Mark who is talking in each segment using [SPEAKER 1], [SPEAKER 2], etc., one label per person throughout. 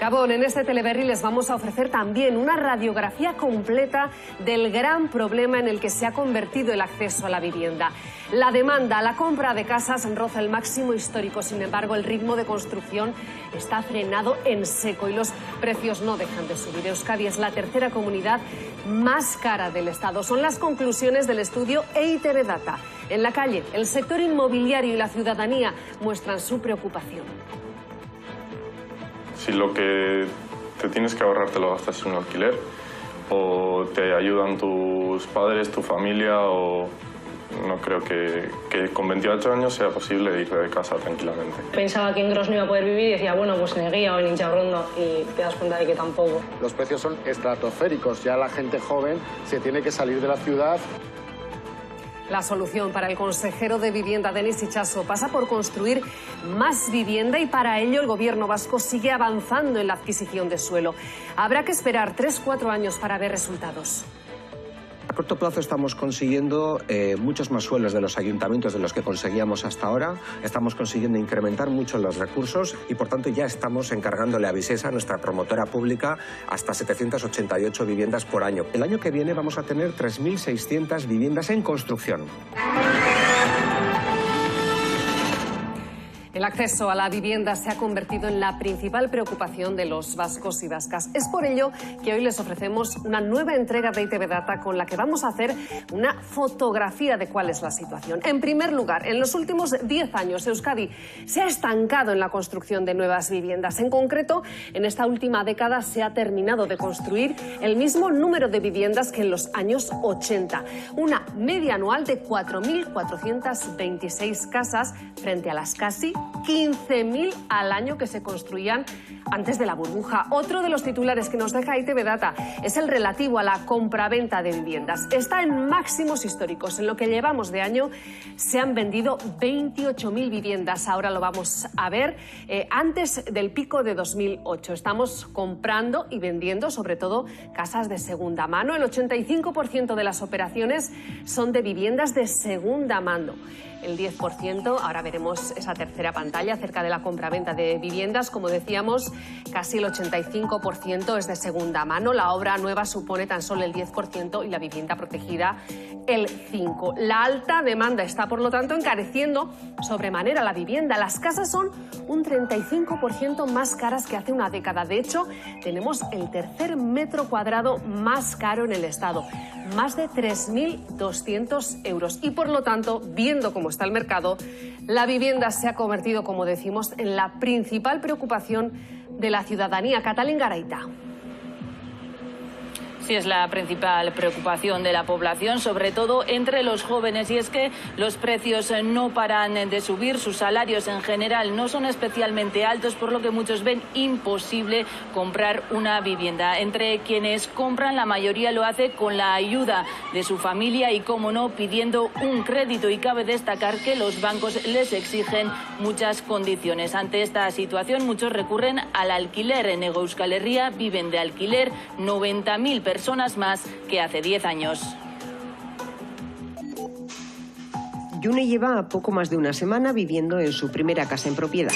[SPEAKER 1] Gabón, en este Teleberri les vamos a ofrecer también una radiografía completa del gran problema en el que se ha convertido el acceso a la vivienda. La demanda, la compra de casas roza el máximo histórico, sin embargo el ritmo de construcción está frenado en seco y los precios no dejan de subir. Euskadi es la tercera comunidad más cara del Estado. Son las conclusiones del estudio EITB Data. En la calle, el sector inmobiliario y la ciudadanía muestran su preocupación.
[SPEAKER 2] Si lo que te tienes que ahorrar te lo gastas en un alquiler, o te ayudan tus padres, tu familia, o no creo que con 28 años sea posible irte de casa tranquilamente.
[SPEAKER 3] Pensaba que en Gros no iba a poder vivir y decía, bueno, pues en Eguía o en Intxaurrondo, y te das cuenta de que tampoco.
[SPEAKER 4] Los precios son estratosféricos, ya la gente joven se tiene que salir de la ciudad.
[SPEAKER 1] La solución para el consejero de Vivienda, Denis Itxaso, pasa por construir más vivienda y para ello el gobierno vasco sigue avanzando en la adquisición de suelo. Habrá que esperar 3-4 años para ver resultados.
[SPEAKER 5] A corto plazo estamos consiguiendo muchos más suelos de los ayuntamientos de los que conseguíamos hasta ahora. Estamos consiguiendo incrementar mucho los recursos y, por tanto, ya estamos encargándole a Visesa, nuestra promotora pública, hasta 788 viviendas por año. El año que viene vamos a tener 3.600 viviendas en construcción.
[SPEAKER 1] El acceso a la vivienda se ha convertido en la principal preocupación de los vascos y vascas. Es por ello que hoy les ofrecemos una nueva entrega de EITB Data con la que vamos a hacer una fotografía de cuál es la situación. En primer lugar, en los últimos 10 años, Euskadi se ha estancado en la construcción de nuevas viviendas. En concreto, en esta última década se ha terminado de construir el mismo número de viviendas que en los años 80. Una media anual de 4.426 casas frente a las casi 15.000 al año que se construían antes de la burbuja. Otro de los titulares que nos deja EITB Data es el relativo a la compraventa de viviendas. Está en máximos históricos. En lo que llevamos de año se han vendido 28.000 viviendas. Ahora lo vamos a ver antes del pico de 2008. Estamos comprando y vendiendo sobre todo casas de segunda mano. El 85% de las operaciones son de viviendas de segunda mano. El 10%, ahora veremos esa tercera pantalla acerca de la compraventa de viviendas. Como decíamos, casi el 85% es de segunda mano. La obra nueva supone tan solo el 10% y la vivienda protegida el 5%. La alta demanda está, por lo tanto, encareciendo sobremanera la vivienda. Las casas son un 35% más caras que hace una década. De hecho, tenemos el tercer metro cuadrado más caro en el Estado. Más de 3.200 euros. Y, por lo tanto, viendo cómo está el mercado, la vivienda se ha convertido, como decimos, en la principal preocupación de la ciudadanía. Katalin Garaita.
[SPEAKER 6] Sí, es la principal preocupación de la población, sobre todo entre los jóvenes. Y es que los precios no paran de subir, sus salarios en general no son especialmente altos, por lo que muchos ven imposible comprar una vivienda. Entre quienes compran, la mayoría lo hace con la ayuda de su familia y, como no, pidiendo un crédito. Y cabe destacar que los bancos les exigen muchas condiciones. Ante esta situación, muchos recurren al alquiler. En Hego Euskal Herria viven de alquiler 90.000 personas más que hace 10 años.
[SPEAKER 7] Yune lleva poco más de una semana viviendo en su primera casa en propiedad.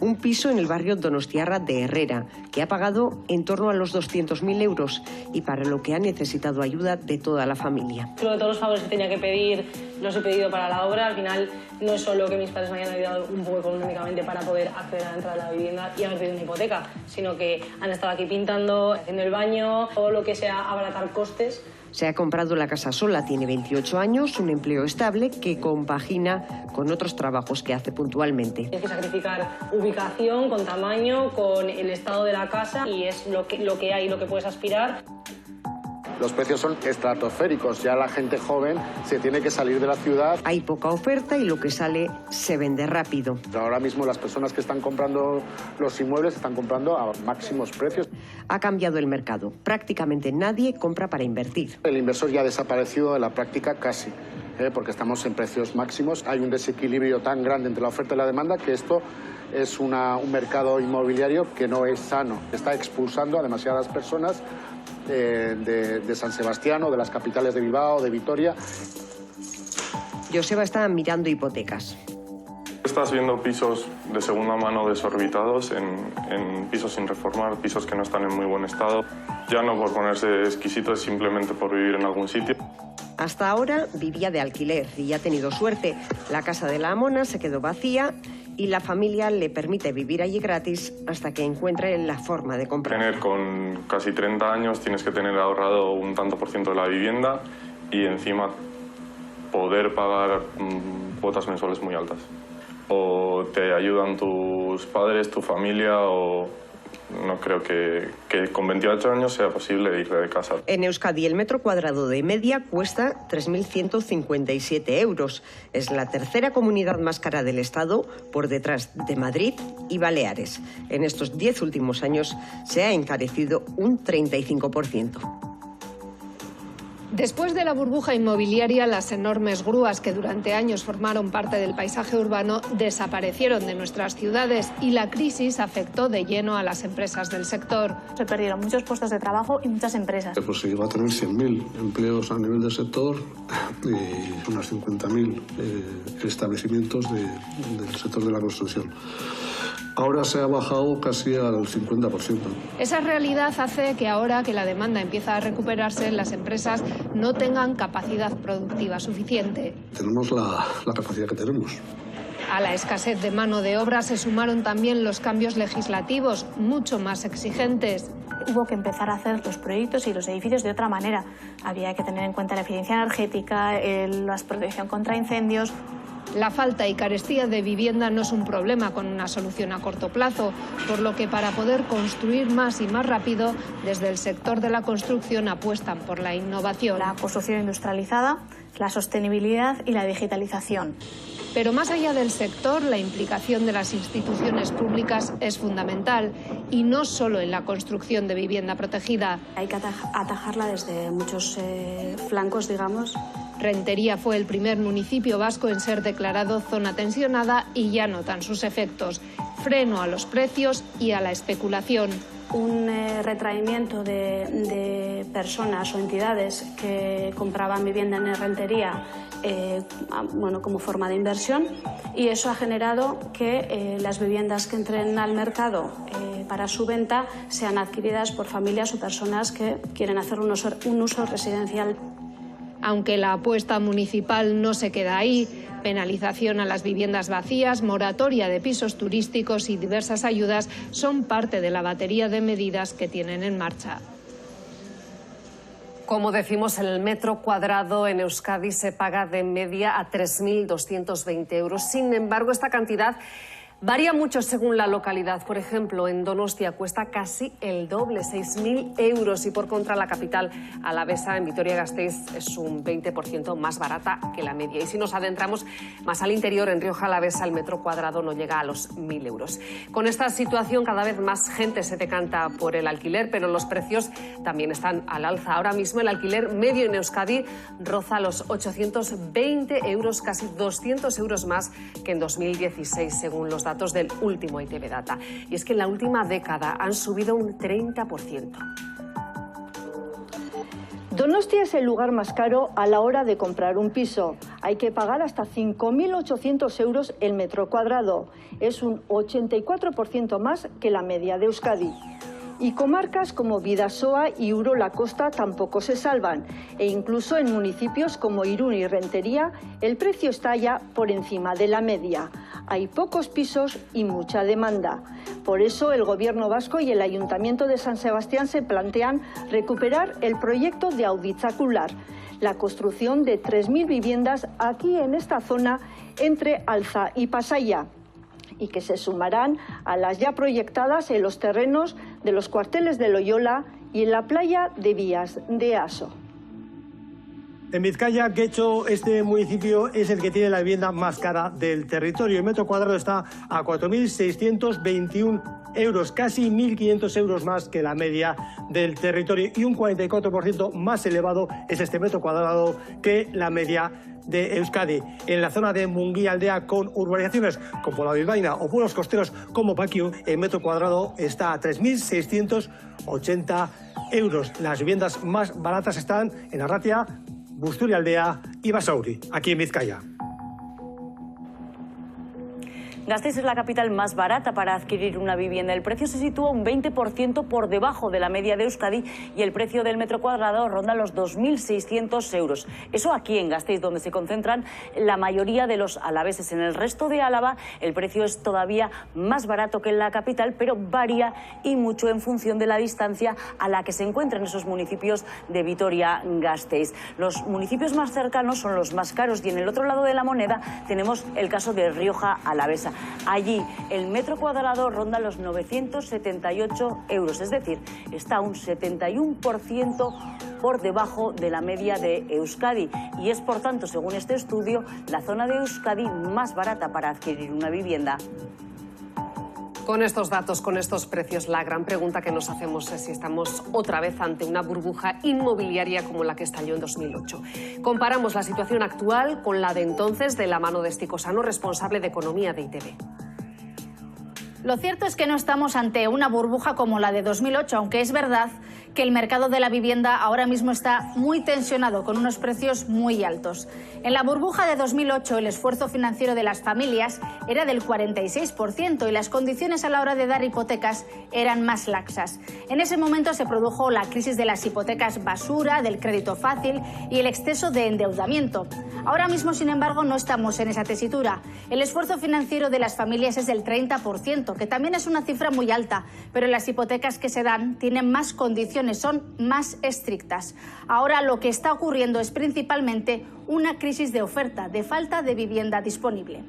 [SPEAKER 7] Un piso en el barrio donostiarra de Herrera, que ha pagado en torno a los 200.000 euros y para lo que ha necesitado ayuda de toda la familia.
[SPEAKER 3] Lo de todos los favores que tenía que pedir los he pedido para la obra. Al final no es solo que mis padres me hayan ayudado un poco económicamente para poder acceder a la entrada de la vivienda y haber pedido una hipoteca, sino que han estado aquí pintando, haciendo el baño, todo lo que sea abaratar costes.
[SPEAKER 7] Se ha comprado la casa sola, tiene 28 años, un empleo estable que compagina con otros trabajos que hace puntualmente.
[SPEAKER 3] Tienes que sacrificar ubicación, con tamaño, con el estado de la casa, y es lo que hay, lo que puedes aspirar.
[SPEAKER 4] Los precios son estratosféricos, ya la gente joven se tiene que salir de la ciudad.
[SPEAKER 7] Hay poca oferta y lo que sale se vende rápido.
[SPEAKER 4] Ahora mismo las personas que están comprando los inmuebles están comprando a máximos precios.
[SPEAKER 7] Ha cambiado el mercado. Prácticamente nadie compra para invertir.
[SPEAKER 4] El inversor ya ha desaparecido de la práctica casi, porque estamos en precios máximos. Hay un desequilibrio tan grande entre la oferta y la demanda que esto es un mercado inmobiliario que no es sano. Está expulsando a demasiadas personas de San Sebastián o de las capitales de Bilbao, de Vitoria.
[SPEAKER 7] Joseba está mirando hipotecas.
[SPEAKER 2] estás viendo pisos de segunda mano desorbitados, en pisos sin reformar, pisos que no están en muy buen estado. Ya no por ponerse exquisito, es simplemente por vivir en algún sitio.
[SPEAKER 7] Hasta ahora vivía de alquiler y ha tenido suerte. La casa de la Amona se quedó vacía y la familia le permite vivir allí gratis hasta que encuentre la forma de comprar.
[SPEAKER 2] Con casi 30 años tienes que tener ahorrado un tanto por ciento de la vivienda y encima poder pagar cuotas mensuales muy altas. O te ayudan tus padres, tu familia, o no creo que con 28 años sea posible irte de casa.
[SPEAKER 7] En Euskadi el metro cuadrado de media cuesta 3.157 euros. Es la tercera comunidad más cara del Estado, por detrás de Madrid y Baleares. En estos 10 últimos años se ha encarecido un 35%.
[SPEAKER 8] Después de la burbuja inmobiliaria, las enormes grúas que durante años formaron parte del paisaje urbano desaparecieron de nuestras ciudades y la crisis afectó de lleno a las empresas del sector.
[SPEAKER 9] Se perdieron muchos puestos de trabajo y muchas empresas.
[SPEAKER 10] Pues se iba a tener 100.000 empleos a nivel del sector y unas 50.000 establecimientos del sector de la construcción. Ahora se ha bajado casi al 50%.
[SPEAKER 8] Esa realidad hace que ahora que la demanda empieza a recuperarse, las empresas no tengan capacidad productiva suficiente.
[SPEAKER 10] Tenemos la capacidad que tenemos.
[SPEAKER 8] A la escasez de mano de obra se sumaron también los cambios legislativos, mucho más exigentes.
[SPEAKER 9] Hubo que empezar a hacer los proyectos y los edificios de otra manera. Había que tener en cuenta la eficiencia energética, la protección contra incendios.
[SPEAKER 8] La falta y carestía de vivienda no es un problema con una solución a corto plazo, por lo que para poder construir más y más rápido, desde el sector de la construcción apuestan por la innovación.
[SPEAKER 9] La construcción industrializada, la sostenibilidad y la digitalización.
[SPEAKER 8] Pero más allá del sector, la implicación de las instituciones públicas es fundamental, y no solo en la construcción de vivienda protegida.
[SPEAKER 11] Hay que atajarla desde muchos flancos, digamos.
[SPEAKER 8] Rentería fue el primer municipio vasco en ser declarado zona tensionada y ya notan sus efectos. Freno a los precios y a la especulación.
[SPEAKER 11] Un retraimiento de personas o entidades que compraban vivienda en Rentería como forma de inversión, y eso ha generado que las viviendas que entren al mercado para su venta sean adquiridas por familias o personas que quieren hacer un uso residencial.
[SPEAKER 8] Aunque la apuesta municipal no se queda ahí, penalización a las viviendas vacías, moratoria de pisos turísticos y diversas ayudas son parte de la batería de medidas que tienen en marcha.
[SPEAKER 1] Como decimos, el metro cuadrado en Euskadi se paga de media a 3.220 euros. Sin embargo, esta cantidad varía mucho según la localidad. Por ejemplo, en Donostia cuesta casi el doble, 6.000 euros. Y por contra, la capital alavesa, en Vitoria-Gasteiz, es un 20% más barata que la media. Y si nos adentramos más al interior, en Rioja Alavesa, el metro cuadrado no llega a los 1.000 euros. Con esta situación, cada vez más gente se decanta por el alquiler, pero los precios también están al alza. Ahora mismo el alquiler medio en Euskadi roza los 820 euros, casi 200 euros más que en 2016, según los datos del último ITV Data. Y es que en la última década han subido un 30%.
[SPEAKER 12] Donostia es el lugar más caro a la hora de comprar un piso. Hay que pagar hasta 5.800 euros el metro cuadrado. Es un 84% más que la media de Euskadi. Y comarcas como Bidasoa y Urola Kosta tampoco se salvan. E incluso en municipios como Irún y Rentería, el precio está ya por encima de la media. Hay pocos pisos y mucha demanda. Por eso el Gobierno vasco y el Ayuntamiento de San Sebastián se plantean recuperar el proyecto de Auditzakular, la construcción de 3.000 viviendas aquí en esta zona entre Alza y Pasaia, y que se sumarán a las ya proyectadas en los terrenos de los cuarteles de Loyola y en la playa de Vías de Aso.
[SPEAKER 13] En Vizcaya, Getxo, este municipio es el que tiene la vivienda más cara del territorio. El metro cuadrado está a 4.621 euros, casi 1.500 euros más que la media del territorio, y un 44% más elevado es este metro cuadrado que la media de Euskadi. En la zona de Munguía Aldea, con urbanizaciones como la Bilbaína o pueblos costeros como Paquiu, el metro cuadrado está a 3.680 euros. Las viviendas más baratas están en Arratia, Busturialdea y Basauri, aquí en Vizcaya.
[SPEAKER 14] Gasteiz es la capital más barata para adquirir una vivienda. El precio se sitúa un 20% por debajo de la media de Euskadi y el precio del metro cuadrado ronda los 2.600 euros. Eso aquí en Gasteiz, donde se concentran la mayoría de los alaveses. En el resto de Álava el precio es todavía más barato que en la capital, pero varía y mucho en función de la distancia a la que se encuentran esos municipios de Vitoria-Gasteiz. Los municipios más cercanos son los más caros y en el otro lado de la moneda tenemos el caso de Rioja Alavesa. Allí el metro cuadrado ronda los 978 euros, es decir, está un 71% por debajo de la media de Euskadi y es, por tanto, según este estudio, la zona de Euskadi más barata para adquirir una vivienda.
[SPEAKER 1] Con estos datos, con estos precios, la gran pregunta que nos hacemos es si estamos otra vez ante una burbuja inmobiliaria como la que estalló en 2008. Comparamos la situación actual con la de entonces de la mano de Esti Cosano, responsable de Economía de ITV.
[SPEAKER 15] Lo cierto es que no estamos ante una burbuja como la de 2008, aunque es verdad que el mercado de la vivienda ahora mismo está muy tensionado, con unos precios muy altos. En la burbuja de 2008, el esfuerzo financiero de las familias era del 46% y las condiciones a la hora de dar hipotecas eran más laxas. En ese momento se produjo la crisis de las hipotecas basura, del crédito fácil y el exceso de endeudamiento. Ahora mismo, sin embargo, no estamos en esa tesitura. El esfuerzo financiero de las familias es del 30%, que también es una cifra muy alta, pero las hipotecas que se dan tienen más condiciones, son más estrictas. Ahora lo que está ocurriendo es principalmente una crisis de oferta, de falta de vivienda disponible.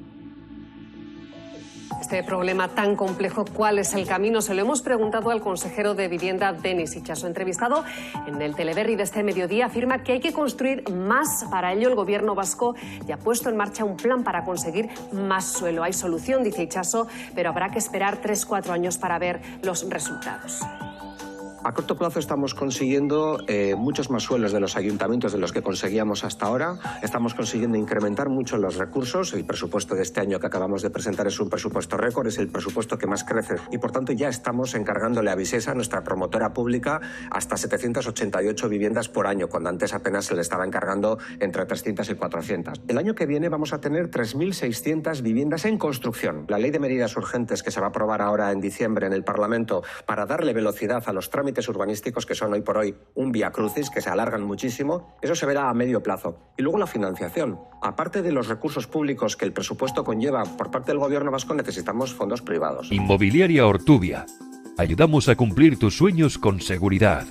[SPEAKER 1] Este problema tan complejo, ¿cuál es el camino? Se lo hemos preguntado al consejero de Vivienda, Denis Itxaso. Entrevistado en el Teleberri de este mediodía, afirma que hay que construir más. Para ello, el gobierno vasco ya ha puesto en marcha un plan para conseguir más suelo. Hay solución, dice Itxaso, pero habrá que esperar 3-4 años para ver los resultados.
[SPEAKER 5] A corto plazo estamos consiguiendo muchos más suelos de los ayuntamientos de los que conseguíamos hasta ahora. Estamos consiguiendo incrementar mucho los recursos. El presupuesto de este año que acabamos de presentar es un presupuesto récord, es el presupuesto que más crece. Y por tanto ya estamos encargándole a Visesa, nuestra promotora pública, hasta 788 viviendas por año, cuando antes apenas se le estaba encargando entre 300 y 400. El año que viene vamos a tener 3.600 viviendas en construcción. La ley de medidas urgentes que se va a aprobar ahora en diciembre en el Parlamento para darle velocidad a los trámites urbanísticos, que son hoy por hoy un viacrucis, que se alargan muchísimo, eso se verá a medio plazo. Y luego la financiación. Aparte de los recursos públicos que el presupuesto conlleva por parte del gobierno vasco, necesitamos fondos privados.
[SPEAKER 16] Inmobiliaria Ortubia. Ayudamos a cumplir tus sueños con seguridad.